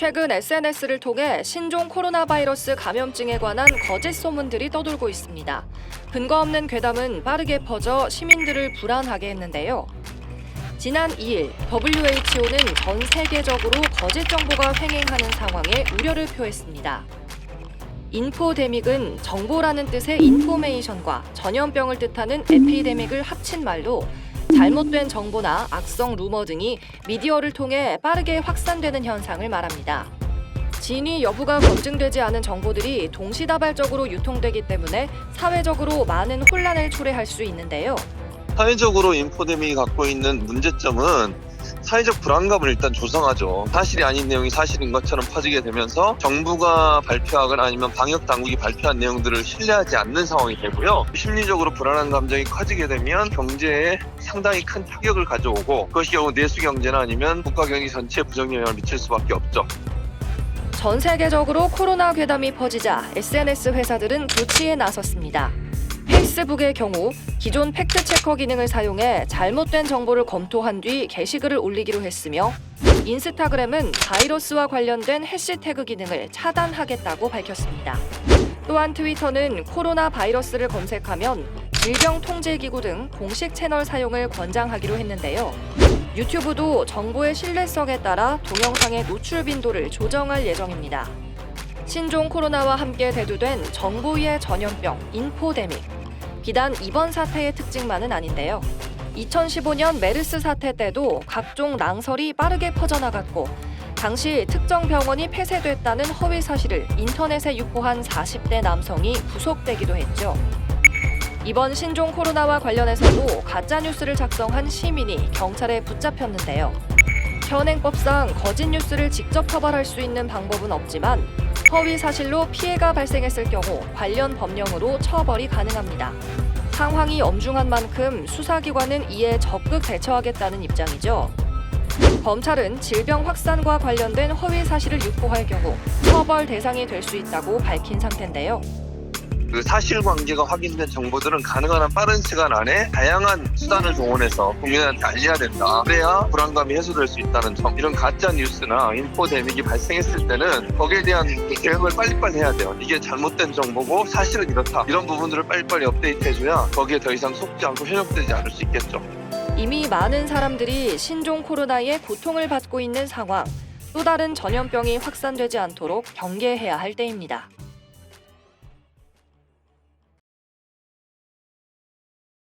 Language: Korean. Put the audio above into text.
최근 SNS를 통해 신종 코로나 바이러스 감염증에 관한 거짓 소문들이 떠돌고 있습니다. 근거 없는 괴담은 빠르게 퍼져 시민들을 불안하게 했는데요. 지난 2일 WHO는 전 세계적으로 거짓 정보가 횡행하는 상황에 우려를 표했습니다. 인포데믹은 정보라는 뜻의 인포메이션과 전염병을 뜻하는 에피데믹을 합친 말로 잘못된 정보나 악성 루머 등이 미디어를 통해 빠르게 확산되는 현상을 말합니다. 진위 여부가 검증되지 않은 정보들이 동시다발적으로 유통되기 때문에 사회적으로 많은 혼란을 초래할 수 있는데요. 사회적으로 인포데믹이 갖고 있는 문제점은 사회적 불안감을 일단 조성하죠. 사실이 아닌 내용이 사실인 것처럼 퍼지게 되면서 정부가 발표하거나 아니면 방역 당국이 발표한 내용들을 신뢰하지 않는 상황이 되고요. 심리적으로 불안한 감정이 커지게 되면 경제에 상당히 큰 타격을 가져오고 그것이 결국 내수 경제나 아니면 국가 경제 전체에 부정 영향을 미칠 수밖에 없죠. 전 세계적으로 코로나 괴담이 퍼지자 SNS 회사들은 조치에 나섰습니다. 페이스북의 경우 기존 팩트체커 기능을 사용해 잘못된 정보를 검토한 뒤 게시글을 올리기로 했으며 인스타그램은 바이러스와 관련된 해시태그 기능을 차단하겠다고 밝혔습니다. 또한 트위터는 코로나 바이러스를 검색하면 질병통제기구 등 공식 채널 사용을 권장하기로 했는데요. 유튜브도 정보의 신뢰성에 따라 동영상의 노출 빈도를 조정할 예정입니다. 신종 코로나와 함께 대두된 정보위의 전염병, 인포데믹. 비단 이번 사태의 특징만은 아닌데요. 2015년 메르스 사태 때도 각종 낭설이 빠르게 퍼져나갔고 당시 특정 병원이 폐쇄됐다는 허위 사실을 인터넷에 유포한 40대 남성이 구속되기도 했죠. 이번 신종 코로나와 관련해서도 가짜뉴스를 작성한 시민이 경찰에 붙잡혔는데요. 현행법상 거짓 뉴스를 직접 처벌할 수 있는 방법은 없지만 허위 사실로 피해가 발생했을 경우 관련 법령으로 처벌이 가능합니다. 상황이 엄중한 만큼 수사기관은 이에 적극 대처하겠다는 입장이죠. 검찰은 질병 확산과 관련된 허위 사실을 유포할 경우 처벌 대상이 될 수 있다고 밝힌 상태인데요. 그 사실관계가 확인된 정보들은 가능한 한 빠른 시간 안에 다양한 수단을 동원해서 국민한테 알려야 된다. 그래야 불안감이 해소될 수 있다는 점. 이런 가짜 뉴스나 인포데믹이 발생했을 때는 거기에 대한 대응을 빨리빨리 해야 돼요. 이게 잘못된 정보고 사실은 이렇다. 이런 부분들을 빨리빨리 업데이트해줘야 거기에 더 이상 속지 않고 현혹되지 않을 수 있겠죠. 이미 많은 사람들이 신종 코로나에 고통을 받고 있는 상황. 또 다른 전염병이 확산되지 않도록 경계해야 할 때입니다.